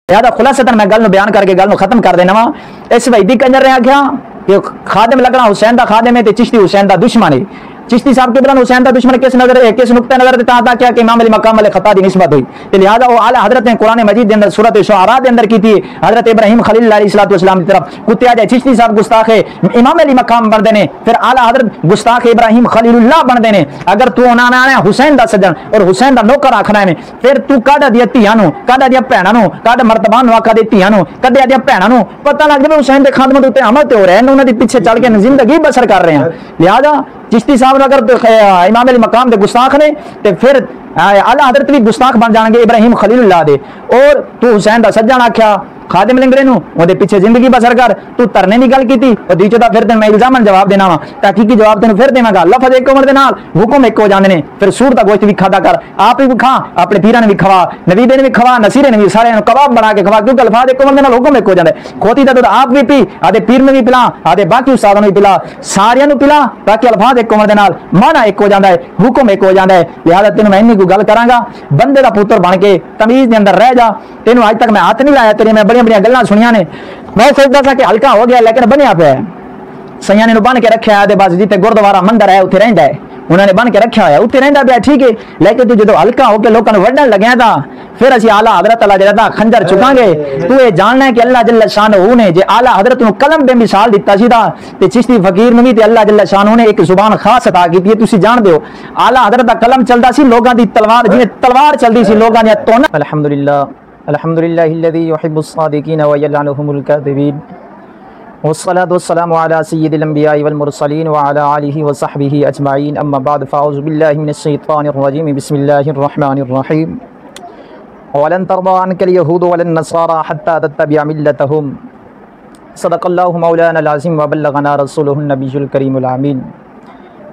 लिहाजा खुलासतन मैं गल बयान करके गल खत्म कर देना वा। इस वहीदी कंजर ने आख्या कि खादिम लगना हुसैन का खादिम है तो चिश्ती हुसैन का दुश्मन है। चिश्ती साहब के बिलन हुसैन का दुश्मन किस नुक्ते नजर देता था क्या कि इमाम अली मकाम वाले खता की निस्बत हुई। तो लिहाजा वो आला हजरत ने कुरान मजीद के अंदर सूरत शुअरा के अंदर की थी हजरत इब्राहिम खलील अलैहिस्सलाम की तरफ कुत्ते आ जाए चिश्ती साहब गुस्ताख है इमाम अली मकाम बनते ने, फिर आला हजरत गुस्ताख इब्राहिम खलीलुल्लाह बनते ने। अगर तू उन्होंने आना हुसैन का सज्जन और हुसैन का नौकर आखना है फिर तू काढ़ दिया धियां काढ़ दिया भैनों काढ़ मरतबा आखा दे धियां कढ़िया दिया भैनों पता लग जाए हुसैन के खादम के उत्ते अमल तो हो रहा है उन्होंने पिछे चल के जिंदगी बसर कर रहे हैं। लिहाजा चिश्ती साहब अगर इमाम अली मकाम के गुस्ताख ने तो फिर आला हजरत भी गुस्ताख बन जाएंगे इब्राहिम खलीलुल्लाह दे। और तू हुसैन का सज्जन आख्या खादिम लिंगरे वो पिछे जिंदगी बसर कर तू धरने की गल की और दूजे का फिर तेन मैं इल्जामन जवाब देना वा तहकीकी जवाब तेन फिर देवांगा। लफज एक उम्र के हुक्म एक हो जाते हैं। फिर सूर का गोश्त भी खादा कर आप भी खा अपने पीर ने भी खवा नवीदे ने भी खवा नसीरे ने भी सारे कबाब बना के खवा क्योंकि अल्फाज एक उम्र के हुक्म एक हो जाता है। खोती का दूध आप भी पी आदे पीर में भी पिला आदे बाकी उस्तादों भी पिला सारिया पिला ताकि अल्फाज एक उम्र के माना एक हो जाता है हुक्म एक हो जाता है। लिहाजा तेन मैं इन्नी कोई गल करांगा बंदे का पुत्र बन के तमीज के अंदर रह जा। तेन अज तक मैं हाथ नहीं लाया तेरी मैं बड़िया बड़िया गल्लां सुनिया ने मैं सोचता था कि हल्का हो गया लेकिन बनया पे सैया ने बन के रखा है बस जिते गुरुद्वारा मंदिर है उत्थे रहिंदा है उन्होंने बन के रखा है उत्थे रहिंदा पे ठीक है। लेकिन तू जो हल्का होकर लोगों को वड्डन लग्या था फिर असी आला हजरत अल्लाह जरा खंजर चुकांगे। तू ये जानना है कि अल्लाह जल्ल शानहू ने जे आला हजरत को कलम बेमिसाल दिता सी ते चिश्ती फकीर ने भी ते अल्लाह जल्ल शानहू ने एक जुबान खास अता की है। तुसी जान दो आला हजरत का कलम चलता सी लोगों की तलवार जिवें तलवार चलती सी लोगों दी तोन। अल्हम्दुलिल्लाहिल्लज़ी युहिब्बुस सादिकीन व यलअनुहुमुल काज़िबीन वस्सलातु वस्सलामु अला सय्यिदिल अंबियाइ वल मुरसलीन व अला आलिहि व सहबिहि अजमाइन अम्मा बाद फ़अऊज़ु बिल्लाहि मिनश शैतानिर रजीम बिस्मिल्लाहिर रहमानिर रहीम वलन तर्दा अन्कल यहूद वलन नसारा हत्ता तत्तबिअ मिल्लतहुम सदक़ल्लाहु मौलानाल अज़ीम व बल्लगना रसूलुहुन नबियुल करीमुल आमीन।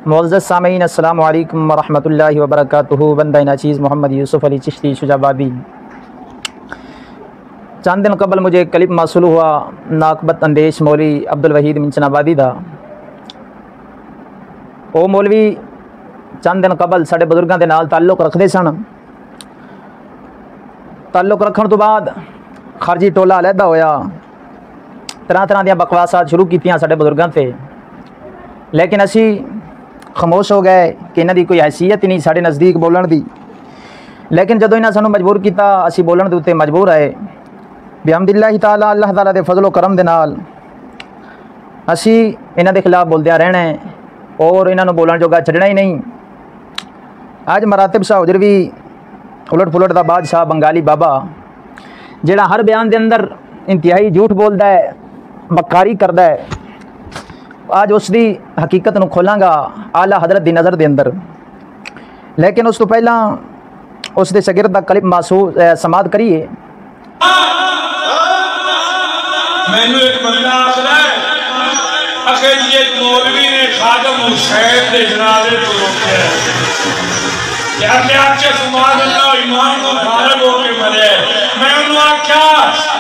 मुअज़्ज़ज़ सामीन अस्सलामु अलैकुम व रहमतुल्लाहि व बरकातुहू। बंदा नाचीज़ मोहम्मद यूसुफ अली चिश्ती शुजाबादी। चंद दिन कबल मुझे क्लिप मौसूल हुआ नाकबत अंदेश मौलवी अब्दुल वहीद मिंचनाबादी दा। वो मौलवी चंद दिन कबल साढ़े बजुर्गों के नाल ताल्लुक रखते सन। ताल्लुक रखने तो बाद खारजी टोला अलहदा होया तरह तरह दी बकवासात शुरू कीतियां साढ़े बजुर्गों से लेकिन असी खामोश हो गए कि इन्हां दी कोई हैसियत ही नहीं साढ़े नज़दीक बोलण दी। लेकिन जदों इन्हां सानू मजबूर किया असी बोलण दे उत्ते मजबूर आए बिहम्दिल्लाहि ताला अल्लाह ताला दे फजलो करम दे नाल असी इन्हां दे खिलाफ बोलदे रहना है और इन्हां नू बोलण जोगा छड्डना ही नहीं। अज मरातिब शाह हुजरवी उलट फुलट दा बादशाह बंगाली बाबा जिहड़ा हर बयान दे अंदर इंतहाई झूठ बोलदा है मक्कारी करदा है अज उसकी हकीकत नू खोलांगा आला हजरत दी नज़र दे अंदर। लेकिन उस तो पहला उसके शागिर्द दा क्लिप समात करिए। मैनू एक बंदा आखदा है अखे जी एक मौलवी ने खादम हुसैन के जनाजे को रोकया क्या क्या अच्छा सुभान अल्लाह ईमान को फारग होके मरे। मैं उन्होंने आख्या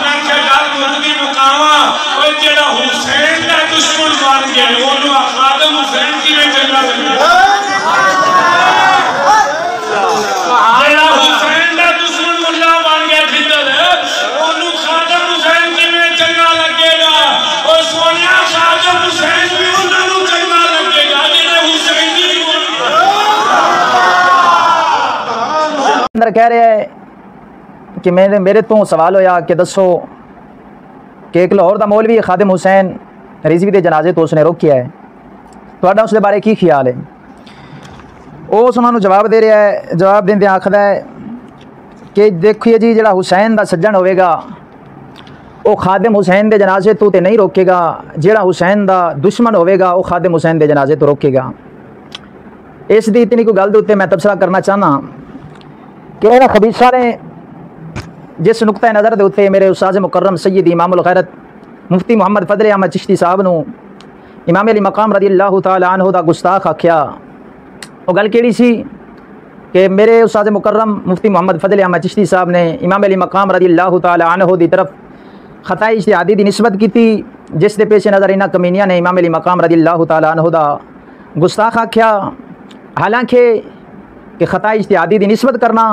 मैं गल मुर्दी मुकावा और जेड़ा हुसैन का दुश्मन बन गया उन्होंने खादम हुसैन की में चंगा लगदा जेड़ा हुसैन का दुश्मन मुल्ला बन गया फिदल उन्होंने खादम हुसैन की में चंगा लगेगा और सोनिया खादम हुसैन भी उन्होंने चंगा लगेगा जेड़ा हुसैन की अंदर कह रहे हैं कि मेरे तो सवाल होया कि दसो कि एक लाहौर का मौलवी खादिम हुसैन रिजवी के जनाजे तो उसने रोकिया है तुहाडा उसके बारे की ख्याल है। उस उन्होंने जवाब दे रहा है जवाब देंदे आखदा है कि देखिए जी जिहड़ा हुसैन का सज्जन होगा वो खादिम हुसैन के जनाजे तो नहीं रोकेगा जिहड़ा हुसैन का दुश्मन होगा वो खादिम हुसैन के जनाजे तो रोकेगा। इस दी इतनी कोई गल दे उत्ते मैं तबसरा करना चाहना कि इन्हां खबीसा ने जिस नुक्ता नज़र के उत्ते मेरे उस्ताद मुकर्रम सैयद इमामुल खैरत मुफ्ती मुहम्मद फजल अहमद चिश्ती साहब नू इमाम अली मकाम रज़ियल्लाहु तआला अन्हु दा गुस्ताख आख्या वो गल केड़ी सी कि मेरे उस्ताद मुकर्रम मुफ्ती मुहम्मद फजल अहमद चिश्ती साहब ने इमाम अली मकाम रज़ियल्लाहु तआला अन्हु दी तरफ खता इज्तिहादी दी निस्बत की थी जिस दे पेश नज़र इन्हां कमीनिया ने इमाम अली मकाम रज़ियल्लाहु तआला अन्हु दा गुस्ताख आख्या। हालांकि कि खता इज्तिहादी दी निस्बत करना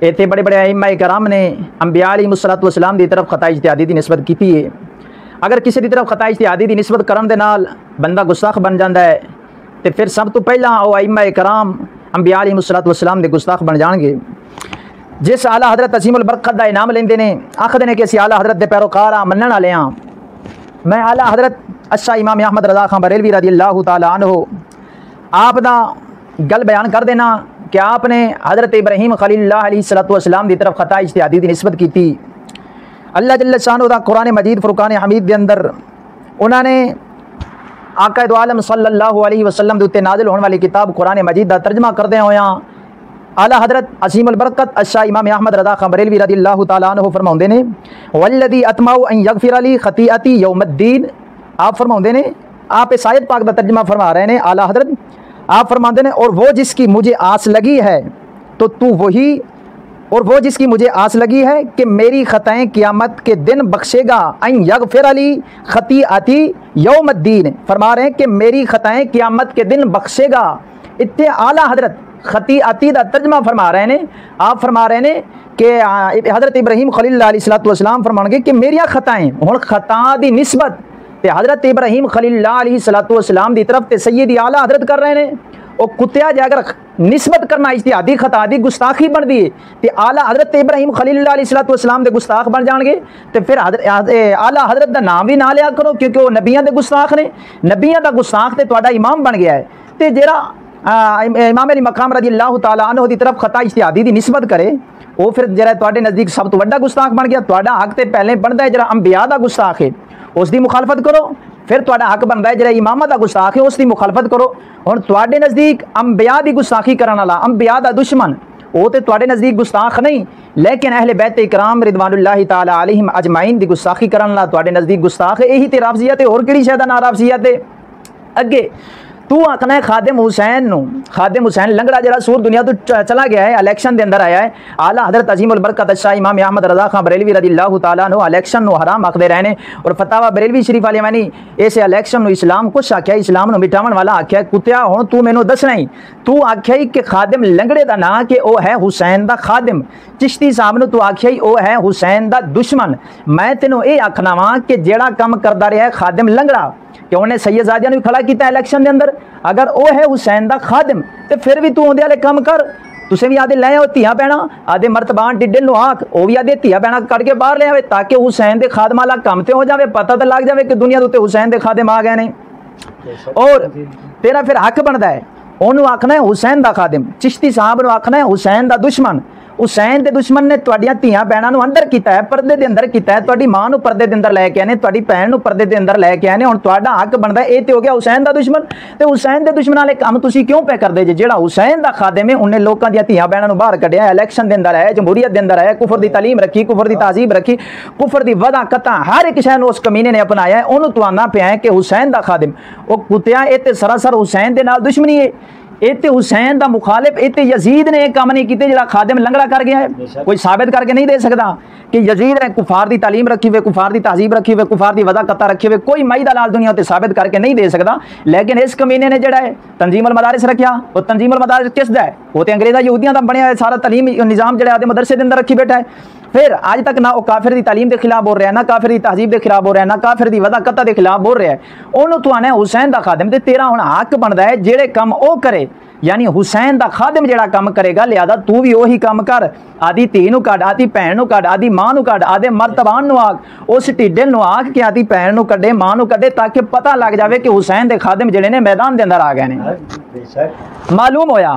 इतने बड़े बड़े अइम्मा कराम ने अंबिया अलैहिस्सलातु वस्सलाम की तरफ खता इज्तिहादी की निस्बत की है। अगर किसी की तरफ खता इज्तिहादी की निस्बत करन दे नाल बंदा गुस्ताख बन जाता है तो फिर सब तो पहला वो अइम्मा कराम अंबिया अलैहिस्सलातु वस्सलाम के गुस्ताख बन जाएंगे। जिस आला हज़रत अज़ीमुल बरकत का इनाम लेंदे ने आखदे ने कि असीं आला हज़रत के पैरोकार हाँ मनण वाले हाँ। मैं आला हज़रत अच्छा इमाम अहमद रज़ा खान बरेलवी रज़ियल्लाहु ताला अन्हु आप दा गल बयान कर देना कि आपने हज़रत इब्राहीम खलीलुल्लाह अलैहिस्सलातु वस्सलाम की तरफ खता इज्तिहादी की निस्बत की थी। अल्लाह जल्ल शानो दा कुरान मजीद फुरकान हमीद के अंदर उन्होंने आका दो आलम सल्लल्लाहु अलैहि वसल्लम के उत्ते नाजिल होने वाली किताब कुरान मजीद का तर्जमा करदे होया आला हज़रत अज़ीमुल बरकत अच्छा इमाम अहमद रज़ा खान बरेलवी रज़ियल्लाहु ताला अन्हु फरमाउंदे ने वल्लज़ी अतमाउ अन यग़फ़िर ली ख़तीअती यौमद्दीन। आप फरमाउंदे ने आप इस आयत पाक का तर्जमा फरमा रहे हैं आला हज़रत आप फरमाते हैं और वो जिसकी मुझे आस लगी है तो तू वही और वो जिसकी मुझे आस लगी है कि मेरी ख़ताएँ क़यामत के दिन बख्शेगा अन यग़फ़िर ली ख़तीअती यौमद्दीन। फरमा रहे हैं कि मेरी ख़ताएँ क़यामत के दिन बख्शेगा। इतने आला हज़रत ख़तीअती दा तर्जमा फरमा रहे हैं। आप फरमा रहे हैं कि हज़रत इब्राहीम खलीलुल्लाह अलैहिस्सलातु वस्सलाम फरमाएंगे कि मेरिया ख़ताएँ हुण ख़ता दी निस्बत ते हज़रत इब्राहीम खलीलुल्लाह अलैहिस्सलातु वस्सलाम की तरफ ते सैयदी आला हज़रत कर रहे हैं। और कुत्तिया जे अगर निस्बत करना इज्तिहादी खता दी गुस्ताखी बनती है तो आला हज़रत इब्राहीम खलीलुल्लाह अलैहिस्सलातु वस्सलाम के गुस्ताख बन जाएंगे। तो फिर आला हज़रत का नाम भी ना लिया करो क्योंकि वो नबियां के गुस्ताख ने। नबियां का गुस्ताख तो तुहाडा इमाम बन गया है। तो जेड़ा इमाम अली मकाम रज़ियल्लाहु ताला अन्हु की तरफ खता इज्तिहादी की निस्बत करे वो फिर जरा तुहाडे नज़दीक सब तो वड्डा गुस्ताख बन गया। तुहाडा हक तो पहले बनता है जरा अंबिया का गुस्ताख है उसकी मुखालफत करो। फिर तुहाडा हक बनता है जरा इमामा का गुस्ताख है उसकी मुखालफत करो। हुण तुहाडे नज़दीक अंबिया की गुस्ताखी करने वाला अंबिया का दुश्मन वो तो तुहाडे नज़दीक गुस्ताख नहीं लेकिन अहले बैत इकराम रिदवानुल्लाहि ताला अलैहिम अजमाइन की गुस्ताखी करने वाला तुहाडे नज़दीक गुस्ताख है। यही तो राफ़ज़ियत है। होर किहड़ी शै दा नाम राफ़ज़ियत है। अगे तू आखना है खादिम हुसैन लंगड़ा जरा सूर दुनिया तो चला गया है इलेक्शन के अंदर आया है। आला हज़रत अज़ीमुल बरकत अच्छा इमाम अहमद रज़ा खान बरेलवी रज़ियल्लाहु ताला अन्हु इलेक्शन नो हराम आखदे रहने और फतावा बरेलवी शरीफ वाले मैंने इस इलेक्शन नो इस्लाम कुछ आख्या इस्लाम नो मिटावन वाला आख्या कुत्तिया हुण तू मैनू दसना ही तू आख्या कि खादिम लंगड़े का ना कि वह है हुसैन का खादिम। चिश्ती साहब नू तू आख्या ही वह है हुसैन का दुश्मन। मैं तेनों ये आखना वा कि जेड़ा कम करता रहा है खादिम लंगड़ा कि उन्हें सैयदजादियां भी खड़ा किया इलेक्शन के अंदर अगर वह है हुसैन का खादिम तो फिर भी तू उहदे वाले कम कर। तुसें भी आदे लै आओ धियां भैणां आदे मर्तबान टिड्डे नूं आख वो भी आदे धियां भैणां करके बाहर ले आवे ताकि हुसैन के खादम वाला कम तो हो जाए पता तो लग जाए कि दुनिया के उत्ते हुसैन के खादिम आ गए ने। और तेरा फिर हक बनता है उन्होंने आखना है हुसैन का खादिम। चिश्ती साहब नूं आखना है हुसैन का दुश्मन। हुसैन के दुश्मन ने तुहाडियां धियां भैणां नूं अंदर किया है परदे के अंदर किया है तुहाडी मां नूं परदे के अंदर लैके आने तुहाडी भैन नूं परदे के अंदर लैके आने। हुण तुहाडा हक बनता है ये तो हो गया हुसैन का दुश्मन। तो हुसैन के दुश्मन वाले काम तुसीं क्यों पे करदे जे जेड़ा हुसैन का खादिम है उन्हें लोगों दी धियां भैणां नूं बाहर कढिया इलेक्शन के अंदर आया जमहूरीयत के अंदर आया कुफर की तालीम रखी कुफर की तहजीब रखी कुफर की वधा कता हर एक शै नूं उस कमीने ने अपनाया उन्होंने तू आना पिया है कि हुसैन का खादिम वो कुत्तिया ये सरासर हुसैन के नाल दुश्मनी है। इतने हुसैन का मुखालिफ इतने यजीद ने एक काम नहीं किया जो खादिम लंगड़ा कर गया है कोई साबित करके नहीं दे सकता कि यजीद ने कुफार की तालीम रखी हुई कुफार की तहजीब रखी हुई कुफार की वदा कता रखी हुई कोई मई लाल दुनिया उत्ते साबित करके नहीं दे सकता। लेकिन इस कमीने ने जड़ा है तंजीमुल मदारिस रखा वो तंजीमुल मदारिस किसका है वो तो अंग्रेजा यहूदियों का बनया सारा तालीम निज़ाम जड़ा है मदरसे के अंदर रखी बैठा है। फिर अज तक ना वो काफिर की तालीम के खिलाफ बोल रहा है ना काफिर की तहजीब के खिलाफ बोल रहा है ना काफिर की वदा कता के खिलाफ बोल रहा है। उन्होंने तू आना हुसैन का खादिम तो तेरा हुण हक बनता है जेड़े कम वो करे यानी हुसैन का खादिम जेड़ा काम करेगा लिहाजा तू भी वही काम कर। आदि धी नूं कढ आदि भैन नूं कढ आदि मां नूं कढ आदे मर्तबान नूं आख उस टिड्डे नूं आख कि आदि भैन नूं कढे मां नूं कढे ताकि पता लग जाए कि हुसैन के खादिम जेड़े ने मैदान के अंदर आ गए ने। मालूम होया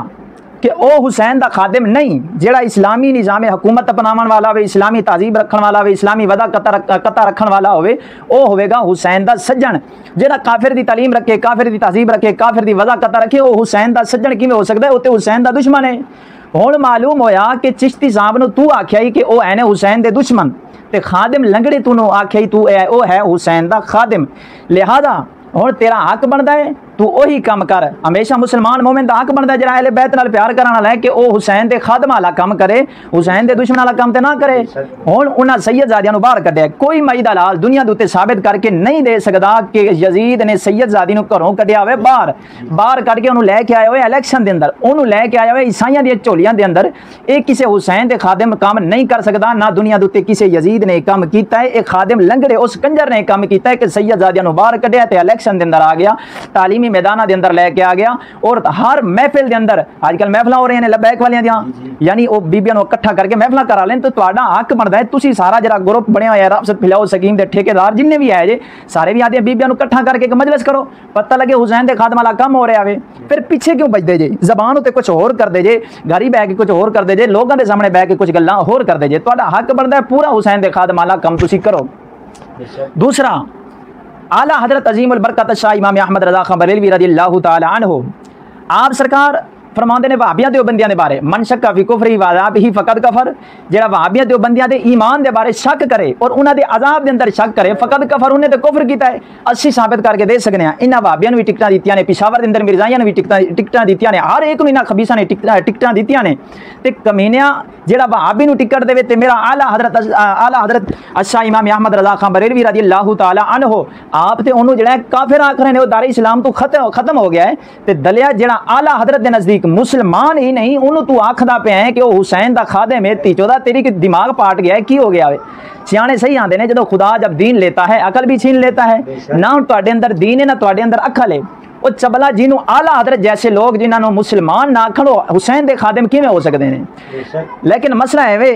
कि वह हुसैन का खादिम नहीं जेड़ा इस्लामी निज़ाम हुकूमत अपनावन वाला हो इस्लामी तहजीब रखने वाला हो इस्लामी वदा कता रखने वाला होगा हुसैन का सज्जन जेड़ा काफिर की तालीम रखे काफिर की तहजीब रखे काफिर की वदा कता रखे वो हुसैन का सज्जन किवें हो सकता है वो तो हुसैन का दुश्मन है। हुण मालूम होया कि चिश्ती साहब नूं तू आख्या ही कि वह है ने हुसैन के दुश्मन ते खादिम लंगड़े तू आख्या ही तू वो है हुसैन का खादिम। लिहाजा हुण तेरा हक बनता है तू वही काम कर। हमेशा मुसलमान मोमिन दा हक बनदा जरा अहले बैत नाल प्यार करन वाला है कि ओ हुसैन दे खादम वाला काम करे, हुसैन दे दुश्मन वाला काम ते ना करे। हुण उन्हां सैयदजादियां नूं बाहर कढिया, कोई मई दा लाल दुनिया दे उत्ते साबित करके नहीं दे सकदा कि यजीद ने सैयदजादी नूं घरों कढिया होवे, बाहर कढ के ओनूं लैके आया होवे इलैक्शन दे अंदर, ओनूं लैके आया होवे ईसाइयां दी झोलियां दे अंदर। ये किसी हुसैन दे खादिम काम नहीं कर सकदा, ना दुनिया दे उत्ते किसी यजीद ने काम कीता है। एक खादिम लंगड़े उस कंजर ने काम कीता है कि सैयदजादियां नूं बाहर कढिया ते इलैक्शन दे अंदर आ गया, तालीमी मैदाना दे अंदर लैके आ गया। और हर महफिल दे अंदर आजकल महफिल हो रही ने लबैक वालियां दियां, यानी वो बीबियां नूं इकट्ठा करके महफिल करा लें, तो तुहाडा हक बनदा है तुसी सारा जरा ग्रुप बनया होया राफसत फिलाओ स्कीम दे ठेकेदार जिन्ने भी है जे सारे भी आदे बीबियां नूं इकट्ठा करके एक मजलिस करो, पता लगे हुसैन दे खादम वाला काम हो रहा है। फिर पीछे क्यों बजदे जे, जबान उत्ते कुछ होर करदे जे, घरी बैठ के कुछ होर करदे जे, लोगों के सामने बैठ के कुछ गल्लां होर करदे जे। तुहाडा हक बनदा है पूरा हुसैन दे खादम वाला काम तुसी करो। दूसरा, आला हजरत अजीमुल बरकत शाह इमाम अहमद रज़ा खां बरेलवी रज़ियल्लाहु ताला अन्हु आप सरकार फरमाते ने वहाबियां देवबंदियां दे बारे, मन शक्का फी कुफरी व अज़ाबिही फ़क़द कफ़र, जेड़ा वहाबियां देवबंदियां दे ईमान दे बारे शक करे और उन्हां दे अज़ाब दे अंदर शक करे, फ़क़द कफ़र उन्हें ते कुफर कीता है। अस्सी साबित करके दे सकने हैं। इन्हां वहाबियां नूं भी टिकटां दित्तियां ने, पेशावर दे अंदर मिर्जाइयां नूं भी टिकटां दित्तियां ने, हर एक नूं इन्हां खबीसां ने टिकटां दित्तियां ने। ते कमीनियां जेड़ा वहाबी नूं टिकट देवे ते मेरा आला हजरत शाह इमाम अहमद रज़ा खां बरेलवी रज़ियल्लाहु ताला अन्हु आप ते ओनू जेड़ा काफिर आख रहे ने, वो दारे इस्लाम तो खत्म हो गया है। ते दलिया जेड़ा आला हजरत दे नजदीक मुसलमान ही नहीं, उन्होंने तू आखदा पे है कि वो हुसैन दा खादिम है, तीचोदा तेरी कि दिमाग पाट गया है, की हो गया है। सियाने सही आंदे ने जदों खुदा जब दीन लेता है अकल भी छीन लेता है, ना तुहाडे अंदर दीन है ना तुहाडे अंदर अकल है। वो चबला जिन्हों आला हजरत जैसे लोग जिन्होंने मुसलमान ना आखण हुसैन दे खादिम किवें हो सकते हैं। लेकिन मसला है वे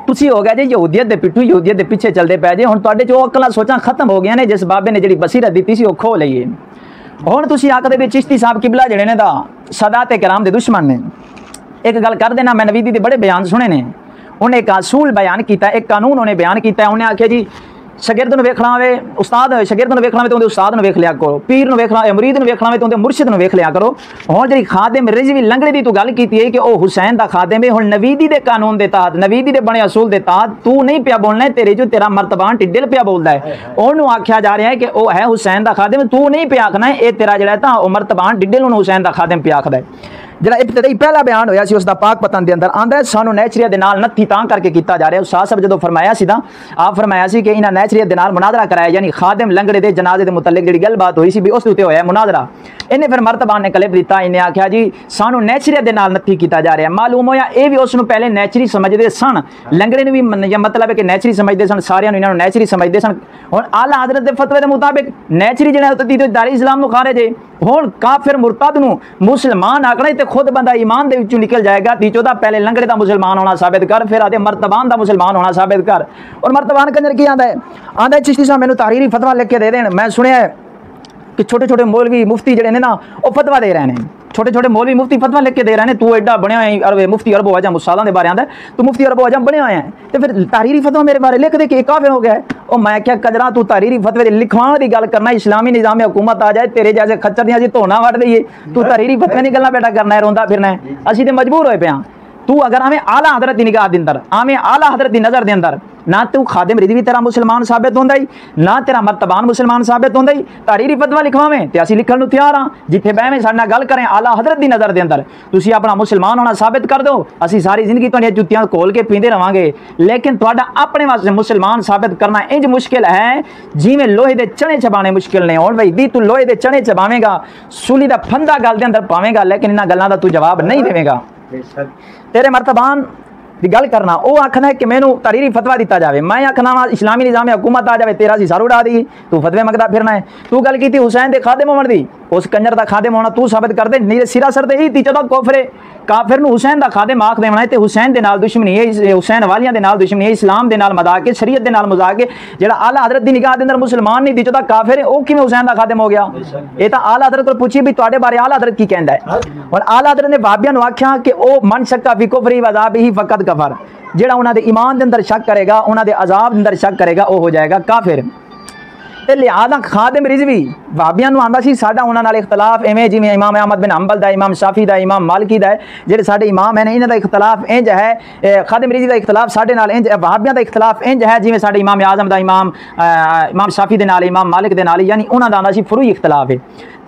तुसी हो गया जी यहूदियत दे पिट्ठू, यहूदियत दे पीछे चलते पै जे। हुण तुहाडे जो अकलां सोचां खत्म हो गई ने, जिस बाबे ने जिहड़ी बसीरत दी सी वो खो लई है। हुण तुसी आखदे भी चिश्ती साहब किबला जिहड़े ने दा सदात कराम दे दुश्मन ने। एक गल कर देना, मैं नवीदी दे बड़े बयान सुने ने, उन्हें एक असूल बयान किया, एक कानून उन्हें बयान किया। उन्हें आख्या जी शगिर्द नूं वेखना होवे उस्ताद, शगिर्द नूं वेखना होवे तो उहदे उस्ताद नूं वेख लिया करो, पीर नूं वेखना मुरीद नूं वेखना होवे तो उहदे मुर्शिद नूं वेख लिया करो। हुण जिहड़ी खादिम रिजवी लंगड़े दी तू गल कीती है कि वह हुसैन दा खादिम है, हुण नवीदी दे कानून दे तहत, नवीदी दे बने असूल दे तहत तू नहीं पिया बोलना है, तेरे जो तेरा मर्तबान टिड्डिल पिया बोलदा है। उहनूं आख्या जा रहा है कि वह है हुसैन दा खादिम, तू नहीं पिया आखना है, ये तेरा जिहड़ा तां ओह मर्तबान टिड्डिल उहनूं हुसैन दा खादिम पिया आखदा है। जिहड़ा इब्तदाई पहला बयान होया सी उसदा पाक पतन दे अंदर आंदा है सानू नैचरियत दे नाल नत्थी तां करके कीता जा रहा है। उस्ताद साहब जदों फरमाया सी तां आप फरमाया सी कि इन्हां नैचरियत दे नाल मुनाजरा कराया, यानी खादिम लंगड़े दे जनाजे दे मुतल्लिक जिहड़ी गलबात होई सी भी उस दे उत्ते होया मुनाजरा। इन्हें फिर मर्तबान ने कलिप दिता, इन्हें आख्या जी सानू नैचरियत दे नाल नत्थी कीता जा रहा है। मालूम होया ये भी उसनूं पहले नैचरी समझदे सन, लंगड़े नूं भी मतलब है कि नैचरी समझदे सन, सारियां नूं इन्हां नूं नैचरी समझदे सन। हुण आला हजरत दे फतवे दे मुताबिक नैचरी जिहड़ा दारी इस्लाम नूं खारिज है। हुण काफिर मुरतद नूं मुसलमान आखना ते खुद बंदा ईमान दे विचों निकल जाएगा। तीचोदा पहले लंगड़े दा मुसलमान होना साबित कर, फिर आदे मर्तबान दा मुसलमान होना साबित कर। और मर्तबान कंजर की आंदा है चिश्ती साहब मैनूं तहरीरी फतवा लिख के दे देन। मैं सुनिया है कि छोटे छोटे मौलवी मुफ्ती जिहड़े ने ना वो फतवा दे रहे हैं, छोटे छोटे मौलवी मुफ्ती फतवा लिख के दे रहे हैं, तू एडा बनया है मुफ्ती अरबो आजम उस्तादां दे बारे आंदा तू मुफ्ती अरबो आजम बनया है, तो फिर तहरीरी फतवा मेरे बारे लिख दे कि काफिर हो गया है। और मैं क्या कजरा तू तहरीरी फतवे दे लिखवाण दी गल करना, इस्लामी निज़ाम हुकूमत आ जाए तेरे जैसे खच्चर दियां जी धोना वट दईए, तू तहरीरी फतवे दी गल्लां बेटा करना है, रोंदा फिरना है। असीं ते मजबूर होए पे हां। तू अगर हमें आला हजरत की निगाह के अंदर, हमें आला हजरत की नज़र के अंदर ना तू खादिम रिजवी तेरा मुसलमान साबित होंदा ही, ना तेरा मर्तबान मुसलमान साबित होंदा ही। तहरीरी फतवा लिखवावें ते असीं लिखण नूं तैयार हां, जिथे बहवें साडे नाल गल करें आला हजरत की नज़र के अंदर तुसीं अपना मुसलमान होना साबित कर दो, असीं सारी जिंदगी तुहाडीआं जुत्तियां खोल के पींदे रहांगे। लेकिन तुहाडा अपने वास्ते मुसलमान साबित करना इंज मुश्किल है जिवें लोहे दे चने चबाने मुश्किल ने। हुण बई दी तू लोहे दे चने चबावेंगा, सूली दा फंदा गल दे अंदर पावेंगा, लेकिन इन्हां गल्लां दा तू जवाब नहीं देवेंगा। तेरे मर्तबान की गल करना वो आखना है कि मैनू तहरीरी फतवा दिता जाए, मैं आखना वा इस्लामी निज़ाम हुकूमत आ जाए, तेरा सी सर उड़ा दी, तू फतवे मंगदा फिरना है। तू गल की हुसैन दे खादिम होण दी, उस कंजर दा खादिम होना तू साबित कर दे, नीरे सिरा सर दे ही तीचो दा कोफरे काफिर नूं हुसैन दा खादिम आख देना है, ते हुसैन दे नाल दुश्मनी है, हुसैन वालियां दे नाल दुश्मनी है, इस्लाम दे नाल मजाक है, शरीयत दे नाल मजाक है। जिहड़ा आला हजरत दी निगाह दे अंदर मुसलमान नहीं तीचो दा काफिर है, वो किवें हुसैन दा खादिम हो गया? ये तां आला हजरत को पूछी भी तुहाडे बारे आला हजरत की कहंदा है। हुण आला हजरत ने बाबियां नूं आख्या कि ओ मन शक्का फी कुफरी व अज़ाबिही फ़क़द कफ़र, जिहड़ा उन्हां दे ईमान दे अंदर शक करेगा, उन्हां दे अज़ाब दे अंदर शक करेगा, वो हो जाएगा काफिर। ਤੇ ਲਿਹਾਜ਼ਾ ਖਾਦਮ ਰਿਜ਼ਵੀ ਵਾਬੀਆਂ ਨੂੰ ਆਂਦਾ ਸੀ ਸਾਡਾ ਉਹਨਾਂ ਨਾਲ ਇਖਤਲਾਫ ਐਵੇਂ ਜਿਵੇਂ ਇਮਾਮ ਅਹਿਮਦ ਬਿਨ ਹੰਬਲ ਦਾ, ਇਮਾਮ ਸ਼ਾਫੀ ਦਾ, ਇਮਾਮ ਮਾਲਕੀ ਦਾ, ਜਿਹੜੇ ਸਾਡੇ ਇਮਾਮ ਹਨ ਇਹਨਾਂ ਦਾ ਇਖਤਲਾਫ ਇੰਜ ਹੈ। ਖਾਦਮ ਰਿਜ਼ਵੀ ਦਾ ਇਖਤਲਾਫ ਸਾਡੇ ਨਾਲ ਇੰਜ, ਵਾਬੀਆਂ ਦਾ ਇਖਤਲਾਫ ਇੰਜ ਹੈ ਜਿਵੇਂ ਸਾਡੇ ਇਮਾਮ ਆਜ਼ਮ ਦਾ, ਇਮਾਮ ਸ਼ਾਫੀ ਦੇ ਨਾਲ, ਇਮਾਮ ਮਾਲਿਕ ਦੇ ਨਾਲ, यानी ਉਹਨਾਂ ਦਾ ਆਂਦਾ ਸੀ ਫਰੂਈ ਇਖਤਲਾਫ है।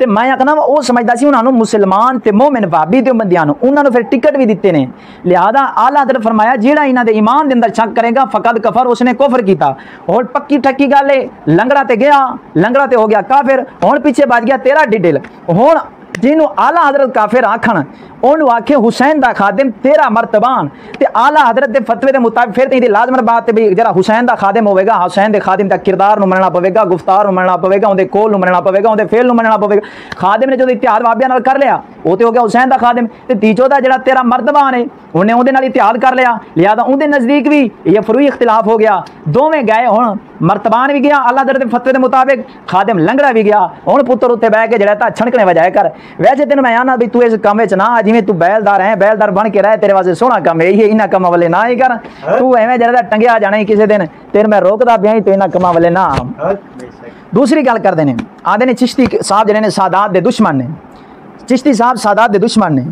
तो मैं आखना वो समझदा सी उन्होंने मुसलमान ते मोमिन वाबी ते बंदियां नूं उन्होंने फिर टिकट भी दिते ने। लिहाजा आला हज़रत फरमाया जिहड़ा इन्हां दे ईमान दे अंदर शक करेगा फकद कफर, उसने कुफर कीता। और पक्की ठक्की गल है, लंगड़ा ते गया, लंगड़ा ते हो गया काफिर, हुण पीछे बच गया तेरा डिडिल। हुण जिन्हों आला हज़रत काफिर आखन उन्होंने आखे हुसैन दा खादिम तेरा मरतबान, ते आला हज़रत के फतवे के मुताबिक फिर तो लाजमन बात है भी जरा हुसैन दा खादिम होगा, हुसैन के खादिम का किरदार नूं मनना पवेगा, गुफ्तार नूं मनना पवेगा, उहदे कोल नूं मनना पवेगा, उहदे फेल नूं मनना पवेगा। खादिम ने जो इतिहाद वाबियां नाल कर लिया वो तो हो गया हुसैन दा खादिम, ते तीजो दा जिहड़ा तेरा मरतबान है उन्हें उहदे नाल इतिहाद कर लिया। लिहाजा उहदे नज़दीक भी ये फरूई इख्तिलाफ हो गया, दोवें गए। हुण मरतबान भी गया आला हज़रत के फतवे के मुताबिक, खादिम लंगड़ा भी गया। हुण पुत्तर उत्ते बह के जिहड़ा तां छणकने वजाया कर। वैसे तेन मैं आना भी तू इस काम विच ना जिवें तू बैलदार है, बैलदार बन के रह, तेरे वास्ते सोहना काम है, इन्हां कामां वाले ना ही कर। तू एवें जरा टंगिया जाना ही किसी दिन, तेरे मैं रोकदा पिया ही, तू इन्हां कामां वाले ना। दूसरी गल करदे ने, आंदे ने चिश्ती साहब जिहड़े ने सादात दे दुश्मन ने, चिश्ती साहब सादात दे दुश्मन ने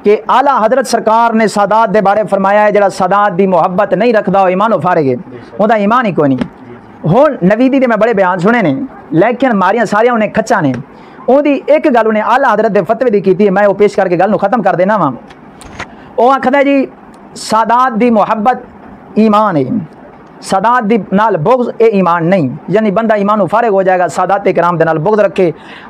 कि आला हज़रत सरकार ने सादात दे बारे फरमाया है जिहड़ा सादात दी मुहब्बत नहीं रखदा वो ईमानो फारिग है, उहदा ईमान ही कोई नहीं। हुण नवीदी दे मैं बड़े बयान सुने ने लेकिन मारियां सारियां उन्हें खच्चा ने। उहदी एक गल उन्हें आला हज़रत दे फतवे दी कीती है, मैं वो पेश करके गल नूं खत्म कर देना वा। वो आखदा जी सादात दी मुहब्बत ईमान है, सादात दी नाल बुग़्ज़ ए ईमान नहीं, यानी बंदा ईमान फारिग हो जाएगा सादात कराम दे नाल बुग़्ज़ रखे।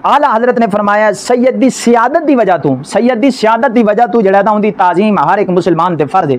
आला हज़रत ने फरमाया सैयद दी सियादत दी वजह तू, सैयद दी सियादत दी वजह तू जिहड़ा उहदी ताज़ीम हर एक मुसलमान ते फर्ज है।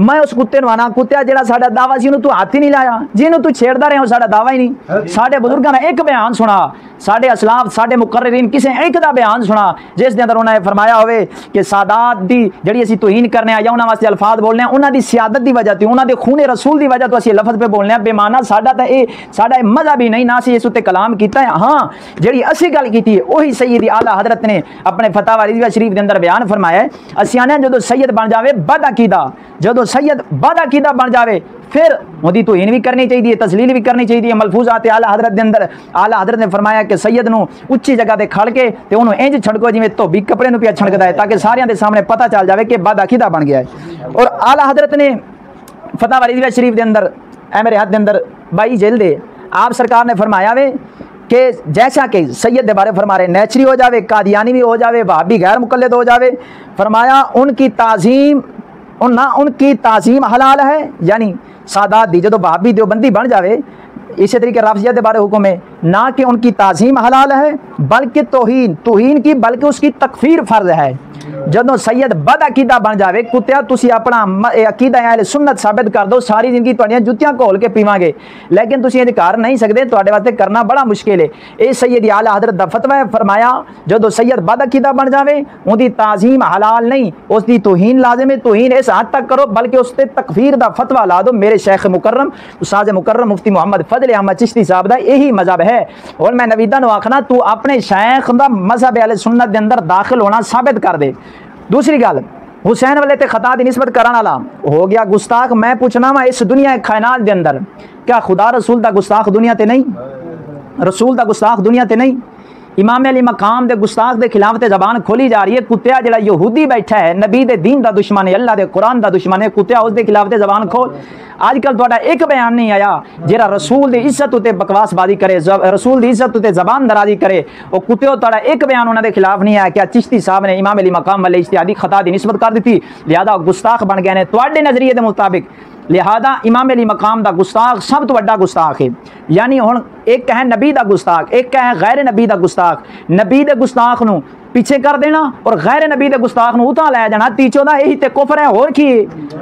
मैं उस कुत्ते नूं आना कुत्तिया जिहड़ा साडा दावा सी उहनूं तू हाथ ही नहीं लाया, जिहनूं तू छेड़दा रहा साडा दावा ही नहीं। साडे बुजुर्गां ने एक बयान सुना, साडे असलाफ साडे मुकर्रिरीन किसे एक दा बयान सुना जिस दे अंदर उन्होंने फरमाया होवे कि सादात दी जिहड़ी असीं तौहीन करने या उन्हां वास्ते अल्फाज बोलने उन्हां दी सियादत दी वजह ते उन्हां दे खूने रसूल दी वजह तो असीं लफ्ज़ पे बोलने बेमाना साडा तां साडा मज़हब ही नहीं ना असीं इस उत्ते कलाम कीता है। हाँ जिहड़ी असीं गल कीती है वही सैयद आला हज़रत ने अपने फतावा रिज़वा शरीफ के अंदर बयान फरमाया है। असीं आने जदों सैयद बन जावे बद अकीदा, जदों सैयद बद अकीदा बन जावे फिर उहदी तौहीन भी करनी चाहिए, तस्लील भी करनी चाहिए। मलफूजात आला हज़रत के अंदर आला हज़रत ने फरमाया कि सैयद नूं उच्ची जगह ते खड़ के ते उहनूं इंज छड़को जिवें धोबी कपड़े नूं पिया छड़कदा है ताकि सारियां दे सामने पता चल जाए कि बद अकीदा बन गया है। और आला हज़रत ने फतावा रिज़वा शरीफ के अंदर मेरे हाथ के अंदर 22 जिल्द आप सरकार ने फरमाया वे कि जैसा कि सैयद दे बारे फरमा रहे नेचरी हो जावे, कादियानी भी हो जावे, वहाबी गैर मुकल्लिद हो जावे, फरमाया उनकी ताज़ीम उनकी ताज़ीम हलाल है। यानी सादात दी जो वहाबी देवबंदी बन जावे इसी तरीके राफिजियत के बारे हुक्म है ना कि उनकी ताज़ीम हलाल है बल्कि तौहीन की बल्कि उसकी तकफीर फ़र्ज है। जदों सैयद बद अकीदा बन जाए कुत्तिया तुसी अपना अकीदा अहले सुन्नत साबित कर दो, सारी जिंदगी तुहाडियां जुत्तियां घोल के पीवांगे लेकिन तुसी इंज कर नहीं सकते, तुहाडे वास्ते करना बड़ा मुश्किल है। ये सैयद आला हज़रत दा फतवा है, फरमाया जदों सैयद बद अकीदा बन जाए उहदी ताज़ीम हलाल नहीं, उसकी तौहीन लाजिम है। तौहीन इस हद तक करो बल्कि उसते तकफीर दा फतवा ला दो। मेरे शेख मुकर्रम उस्ताद मुकर्रम मुफ्ती मोहम्मद फजल अहमद चिश्ती साहब दा यही मज़हब है। और मैं नवीदा नूं आखना तू अपने शेख दा मज़हब अहले सुन्नत दे अंदर दाखिल होना साबित कर दे। दूसरी गल हुसैन वाले ते खता दी निस्बत करने वाला हो गया गुस्ताख। मैं पूछना वा इस दुनिया कायनात के अंदर क्या खुदा रसूल दा गुस्ताख दुनिया ते नहीं, रसूल दा गुस्ताख दुनिया ते नहीं, इमाम अली मकाम दे गुस्ताख दे खिलाफ ते जबान खोली जा रही है। कुत्तिया जिहड़ा यहूदी बैठा है नबी दे दीन दा दुश्मन है, अल्लाह दे कुरान दा दुश्मन है, कुत्तिया उस दे खिलाफ ते जबान खोल। आजकल तुहाडा एक बयान नहीं आया जिहड़ा रसूल दी इज्जत उत्ते बकवासबाजी करे, रसूल दी इज्जत उत्ते जबान दराजी करे। वो कुत्तियों तुहाडा एक बयान उन्हां दे खिलाफ नहीं आया। क्या चिश्ती साहब ने इमाम अली मकाम वाले इज्तिहादी खता दी निस्बत कर दी, लिहाजा गुस्ताख बन गए ने तुहाडे नजरिए के मुताबिक। लिहाजा इमाम अली मकाम दा गुस्ताख सब तो वड्डा गुस्ताख है। यानी हुण एक है नबी दा गुस्ताख, एक है गैर नबी दा गुस्ताख। नबी दे गुस्ताख नूं पीछे कर देना और गैर नबी दे गुस्ताख नूं उतां लै जाना, तीचो दा यही ते कुफर है। होर की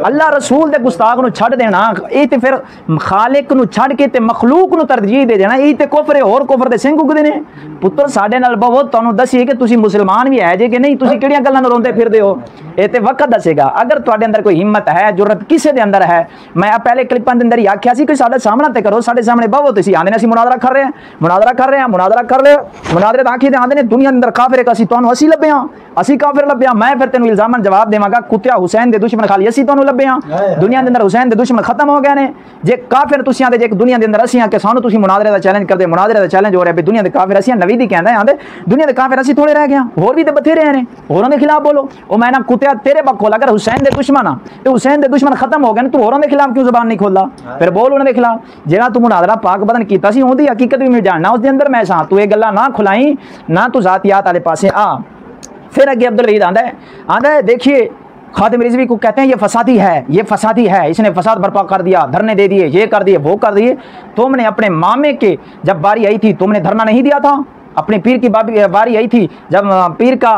अल्लाह रसूल दे गुस्ताख नूं छड्ड देना, ये ते फिर खालिक नूं छड्ड के ते मखलूक नूं तरजीह दे देना, यही ते कुफर है। होर कुफर दे सिंह उगदे ने। पुत्तर साडे नाल बवो तुहानूं दसीए कि तुसीं मुसलमान भी है जे कि नहीं, तुसीं किहड़ियां गल्लां नूं रोंदे फिरदे हो, ये ते वक्त दसेगा। अगर तुहाडे अंदर कोई हिम्मत है जुर्रत किसे दे अंदर है, मैं पहले क्लिपां दे अंदर ही आख्या सी कि साडा सामना ते करो, साडे सामने बवो। तुसीं आंदे ने असीं मुनादरा कर रहे हैं, मुनादरा कर रहे हैं, मुनादरा कर ले मुनादरे दा आखी दे आंदे ने दुनिया दे अंदर काफिर है, असीं तुहानूं ਤੁਹਾਨੂੰ ਅਸੀਂ ਲੱਭੇ ਹਾਂ, ਅਸੀਂ ਕਾਫਿਰ ਲੱਭੇ ਹਾਂ। ਮੈਂ ਫਿਰ ਤੈਨੂੰ ਇਲਜ਼ਾਮਨ ਜਵਾਬ ਦੇਵਾਂਗਾ ਕੁੱਤਿਆ ਹੁਸੈਨ ਦੇ ਦੁਸ਼ਮਣ ਖਾਲੀ ਅਸੀਂ ਤੁਹਾਨੂੰ ਲੱਭੇ ਹਾਂ। ਦੁਨੀਆ ਦੇ ਅੰਦਰ ਹੁਸੈਨ ਦੇ ਦੁਸ਼ਮਣ ਖਤਮ ਹੋ ਗਏ ਨੇ। ਜੇ ਕਾਫਿਰ ਤੁਸੀਂ ਆਂਦੇ ਜੇ ਦੁਨੀਆ ਦੇ ਅੰਦਰ ਅਸੀਂ ਆ ਕਿ ਸਾਨੂੰ ਤੁਸੀਂ ਮੁਨਾਜ਼ਰੇ ਦਾ ਚੈਲੰਜ ਕਰਦੇ, ਮੁਨਾਜ਼ਰੇ ਦਾ ਚੈਲੰਜ ਹੋ ਰਿਹਾ ਵੀ ਦੁਨੀਆ ਦੇ ਕਾਫਿਰ ਅਸੀਂ ਨਵੀ ਦੀ ਕਹਿੰਦਾ ਆਂਦੇ ਦੁਨੀਆ ਦੇ ਕਾਫਿਰ ਅਸੀਂ ਥੋੜੇ ਰਹਿ ਗਏ, ਹੋਰ ਵੀ ਤੇ ਬਥੇਰੇ ਨੇ, ਹੋਰਾਂ ਦੇ ਖਿਲਾਫ ਬੋਲੋ। ਉਹ ਮੈਂ ਨਾ ਕੁੱਤਿਆ ਤੇਰੇ ਬਖੋਲ ਅਗਰ ਹੁਸੈਨ ਦੇ ਦੁਸ਼ਮਣ ਆ ਤੇ ਹੁਸੈਨ ਦੇ ਦੁਸ਼ਮਣ ਖਤਮ ਹੋ ਗਏ ਨੇ, ਤੂੰ ਹੋਰਾਂ ਦੇ ਖਿਲਾਫ ਕਿਉਂ ਜ਼ਬਾਨ ਨਹੀਂ ਖੋਲਦਾ? ਫਿਰ ਬੋਲ ਉਹਨਾਂ ਦੇ ਖਿਲਾਫ। ਜਿਹੜਾ ਤੂੰ ਮੁਨਾਜ਼ਰਾ ਪਾਕ ਬਦਨ ਕੀਤਾ ਸੀ ਉਹਦੀ ਹਕੀਕਤ ਵੀ ਮੈਂ ਜਾਣਨਾ, ਉਸ ਦੇ ਅੰਦਰ मैं सा तू ये गल्ला ना खुलाई ना तू जातियात वाले पासे आ। फिर अगे अब्दुल रहीद आंदा है देखिए खादिम रिजवी को कहते हैं ये फसादी है, ये फसादी है, इसने फसाद बर्पा कर दिया, धरने दे दिए, ये कर दिए, वो कर दिए। तुमने अपने मामे के जब बारी आई थी तुमने धरना नहीं दिया था? अपने पीर की बारी आई थी जब पीर का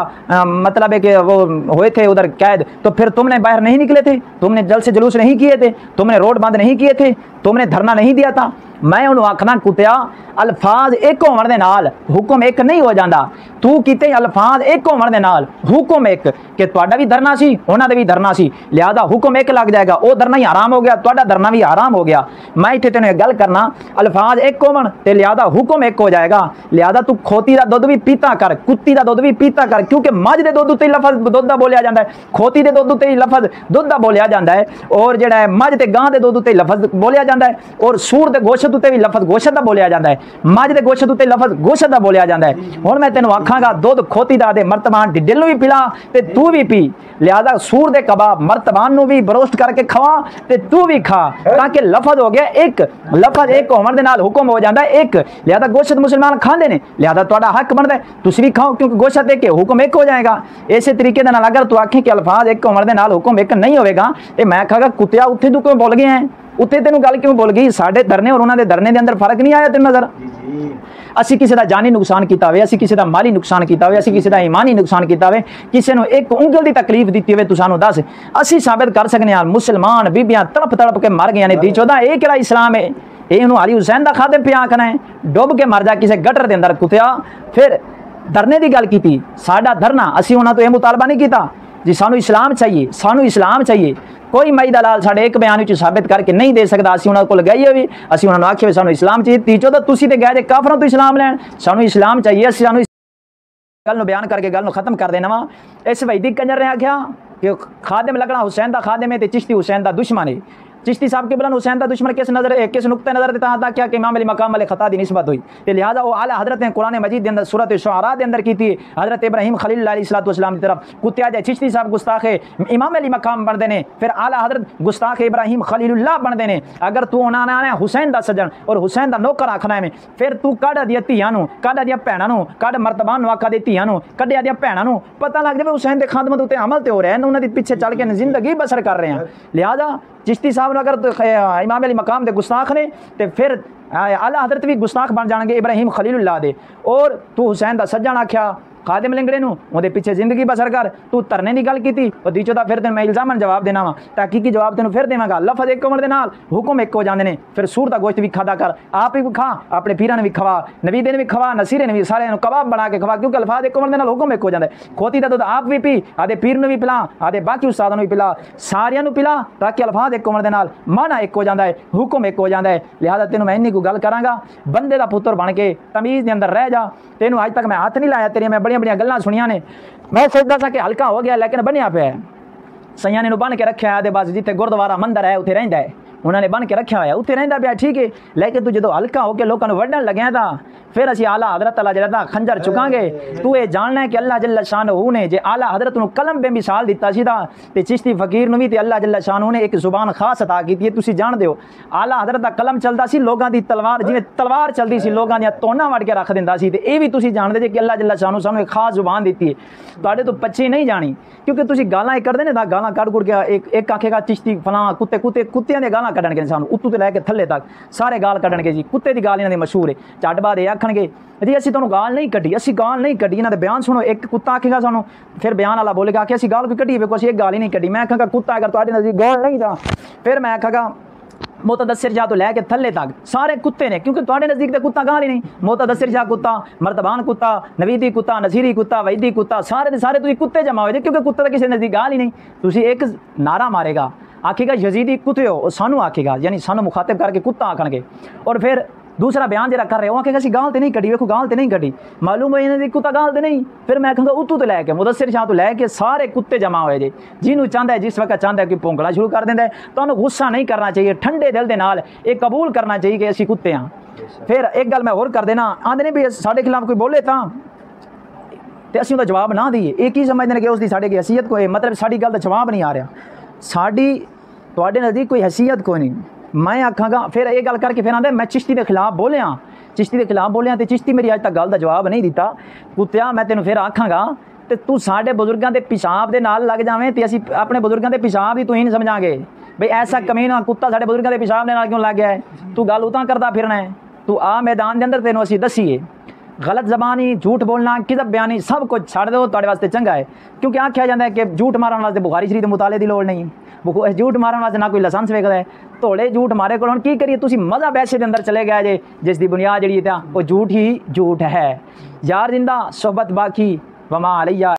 मतलब है कि वो हुए थे उधर कैद, तो फिर तुमने बाहर नहीं निकले थे? तुमने जल से जुलूस नहीं किए थे? तुमने रोड बंद नहीं किए थे? तुमने धरना नहीं दिया था? मैं उन्होंने आखना कुत्या अल्फाज एक होने दे नाल हुक्म एक नहीं हो जाता। तू किते अल्फाज एक होने दे नाल हुक्म एक कि तुहाडा भी धरना सी उन्हां दे भी धरना सी, लिहाजा हुक्म एक लग जाएगा, वो धरना ही हराम हो गया, तुहाडा धरना भी हराम हो गया। मैं इत्थे तैनूं गल करना अल्फाज एक होवन ते लिहाजा हुक्म एक हो जाएगा। लिहाजा तू खोती दा दुध भी पीता कर, कुत्ती दा दुध भी पीता कर, क्योंकि मझ दे दुध उत्ते लफज दुध दा बोलिया जांदा है, खोती दे दुध उत्ते लफज दुध दा बोलिया जांदा है, और जिहड़ा है मझ ते गां दे दुध उत्ते लफज बोलिया जांदा है, और सूर दे गोश्त उत्ते भी लफज गोश्त दा बोलिया जांदा है, मझ दे गोश्त उत्ते लफज गोश्त दा बोलिया जांदा है। हुण मैं तैनूं आखांगा दुध खोती दा दे मर्तबान ढिड्डल नूं भी पिला ते तू भी पी, लिहाजा सूर दे कबाब मर्तबान नूं भी बरोस्ट करके खवा ते तू भी खा, ताकि लफज हो गया एक, लफज एक होने दे नाल हुक्म हो जांदा है एक। लिहाजा गोश्त मुसलमान खांदे ने, लिहाजा तुहाडा हक बनदा है तुसीं भी खाओ, क्योंकि गोश्त एक हुक्म एक हो जाएगा। इस तरीके दे नाल अगर तू आखें कि अल्फाज एक होने दे नाल हुक्म एक नहीं होवेगा ते मैं आखांगा कुत्तिया उत्थे तू क्यों बोल गया है, उत्थे तेनों गल क्यों बोल गई? साडे धरने और उन्हां दे धरने दे अंदर फर्क नहीं आया तेनों नज़र? असी किसी का जानी नुकसान किया होवे, असी किसी का माली नुकसान किया होवे, असी किसी का ईमानी नुकसान किया होवे, किसी ने एक उंगल की तकलीफ दी होवे, तू सानू दस, असी साबित कर सकने हां मुसलमान बीबियां तड़प तड़प के मर गई ने दी चौदह। ये किहड़ा इस्लाम है? ये अली हुसैन का खादिम पे आखना है डुब के मर जा किसी गटर के अंदर कुत्तिया। फिर धरने की गल की, साडा धरना असी उन्हां तो यह मुतालबा नहीं किया जी सानू इस्लाम चाहिए, सानू इस्लाम चाहिए। कोई मई दलाल साढ़े एक बयान में साबित करके नहीं दे सकता। असीं उन्हां कोल गए भी, असीं उन्हां नूं आखिया सानू इस्लाम चाहिए, तीजो तो तुसीं ते गए जे काफरां तो इस्लाम लैण, सानू इस्लाम चाहिए। असीं सानू गल नूं बयान करके गल नूं खत्म कर देना वा। इस वैदिक कंजर ने आख्या कि खादिम लगना हुसैन दा खादिम है ते चिश्ती हुसैन दा दुश्मन है। चिश्ती साहब के बिलन हुसैन दा दुश्मन किस नुक्ते नज़र देता था क्या कि इमाम अली मकाम वाले खता दी निस्बत हुई, तो लिहाजा वो आला हज़रत ने कुरान मजीद के अंदर सूरत शुअरा के अंदर की थी हज़रत इब्राहीम खलील अलैहिस्सलाम की तरफ कुत्तिया जाए चिश्ती साहब गुस्ताख इमाम अली मकाम बनते हैं, फिर आला हज़रत गुस्ताख इब्राहीम खलीलुल्लाह बनते हैं। अगर तू उन्होंने आना हुसैन का सज्जन और हुसैन का नौकर आखना है, फिर तू कढ़ दिया धियां कढ़ दिया भैनों कढ़ मरतबान आखा दी धियां कढ़िया दिया भैनों, पता लग जाए हुसैन के खादमत उत्ते अमल तो हो रहा है, उन्होंने पीछे चल के जिंदगी बसर कर रहे हैं। लिहाजा चिश्ती साहब ने अगर इमाम अली मकाम के गुस्ताख ने तो फिर आला हज़रत भी गुस्ताख बन जाएंगे इब्राहीम खलीलुल्लाह दे। और तू हुसैन का सज्जन आख्या खादिम लिंगड़े नूं उहदे पिछे जिंदगी बसर कर, तू धरने की गल की और दी चौथा फिर तेन मैं इल्जामन जवाब देना वा, तहकीकी जवाब तेन फिर देवांगा। लफज एक उमर दे नाल हुक्म एक हो जाते हैं। फिर सूर का गोश्त भी खादा कर, आप ही खा, अपने पीरां ने भी खवा, नबीदे ने भी खवा, नसीरे ने भी, सारे कबाब बना के खवा, क्योंकि अल्फाज एक उमर दे नाल हुक्म एक हो जाता है। खोती का दुध आप भी पी, आदे पीर ने भी पिला, आदे बाकी उस्तादां नूं भी पिला, सारियां नूं पिला, ताकि अल्फाज एक उमर दे नाल माना एक हो जाता है, हुक्म एक हो जाता है। लिहाजा तेनों मैं इन्नी को गल करांगा, बंदे दा पुत्र बन के तमीज़ के अंदर रह जा। तेनों अज तक मैं हाथ नहीं लाया, तेरियां मैं बड़ियां बड़ियां गल्लां सुनियां ने, मैं सोचता था कि हल्का हो गया लेकिन बनिया पे सैया ने बन के रखा है, बस जिथे गुरुद्वारा मंदिर है उत्थे रहिंदा है, उन्होंने बन के रखा हुआ उत्थे रहिंदा पिया, ठीक है। लेकिन तू जो हल्का होकर लोगों को वड्डन लग्या था, फिर असी आला हज़रत अल्लाह जरा खंजर चुकांगे। तू ये जानना है कि अल्लाह जल्ला शानहू ने जे आला हज़रत नूं कलम बे मिसाल दिता सी ते चिश्ती फकीर नूं भी ते अल्लाह जल्ला शानहू ने एक जुबान खास अता की है। तुसीं जाणदे हो आला हज़रत दा कलम चलदा सी, लोगां दी तलवार जिवें तलवार चलदी सी, लोगां दियां तोना वड़ के रख दिंदा सी। ते ये भी तुसीं जाणदे जे कि अल्लाह जल्ला शानहू सानूं एक खास जुबान दी है, तुहाडे तो पच्ची नहीं जानी, क्योंकि तुसीं गालां करदे ने, गालां कढ़ कुड़ के एक आखेगा चिश्ती फलां कुत्ते कुत्ते कुत्तियां दी गालां कड्ढणगे सानूं उत्तों तो लैके थल्ले तक सारे गाल कड्ढणगे जी, कुत्ते की गाल इन्हां दी मशहूर है। झट बाद ये आखणगे जी असीं तुहानूं गाल नहीं कड्ढी, असीं गाल नहीं कड्ढी, इन्हां दे बयान सुनो। एक कुत्ता आखेगा सानूं, फिर बयान वाला बोलेगा कि असीं गाल कोई कड्ढी वेखो, असीं एक गाल ही नहीं कड्ढी। मैं आखांगा कुत्ता अगर तुहाडे नज़दीक गाल नहीं था, फिर मैं आखांगा मुतदस्सिर शाह तो लैके थल्ले तक सारे कुत्ते ने, क्योंकि तुहाडे नज़दीक तो कुत्ता गाल ही नहीं। मुतदस्सिर शाह कुत्ता, मर्तबान कुत्ता, नवीदी कुत्ता, नसीरी कुत्ता, वैदी कुत्ता, सारे दे सारे तुसीं कुत्ते जमा हो जाए, क्योंकि कुत्ता तो किसी नज़दीक गाल ही नहीं। तुसीं एक नारा मारेगा, आखेगा यजीदी कुत्ते हो, सानू आखेगा, यानी सानू मुखातिब करके कुत्ता आखणगे। और फिर दूसरा बयान जरा कर रहे हो आखेगा असी गाल तो नहीं कटी, वेखो गाल तो नहीं कटी, मालूम है इन्हें कुत्ता गाल तो नहीं। फिर मैं कहूँगा उतू तो लैके मुदस्सिर शाह तो लैके सारे कुत्ते जमा हुए जी, जिन्हों चाहता है जिस वक्त चाहता है कि भौंकना शुरू कर देंगे। तो उन्हें गुस्सा नहीं करना चाहिए, ठंडे दिल के नाल एक कबूल करना चाहिए कि असी कुत्ते हाँ। फिर एक गल मैं होर कर देना, आंदे ने भी साढ़े खिलाफ कोई बोले तो असी उसका जवाब ना दईए, एक ही समझते हैं कि उसकी साढ़े की हैसीयत कोई, मतलब साड़ी गल का जवाब नहीं आ रहा, साड़ी तुहाडे नज़दीक कोई हैसीयत कोई नहीं। मैं आखागा फिर एक गल करके फिर आंदे मैं चिश्ती के खिलाफ बोलिया, चिश्ती के खिलाफ बोलिया तो चिश्ती मेरी अज तक गल का जवाब नहीं दिता। कुत्तिया मैं तेन फिर आखागा तो तू साढ़े बजुर्गों के पिशाब के नाल लग जावें तो असी अपने बजुर्गों के पिशाब ही तू ही नहीं समझांगे बई ऐसा कमीना कुत्ता साढ़े बजुर्गों के पिशाब के नाल क्यों लग गया है, तू गल उतां करता फिरना है। तू आ मैदान के अंदर तेनों असी दसीए गलत जबानी, झूठ बोलना, किजब बयानी सब कुछ छड़ दो, तुहाडे वास्ते चंगा है। क्योंकि आख्या जाता है कि झूठ मारन वास्ते बुखारी शरीफ मुताले की लोड़ नहीं, झूठ मारन वास्ते ना कोई लाइसेंस वेखदा है। थोड़े झूठ मारे को की करिए, तुसी मज़हब ऐसे के अंदर चले गए जे जिसकी बुनियाद जी वो झूठ ही झूठ है। यार जिंदा सोहबत बाकी वमा अलैया।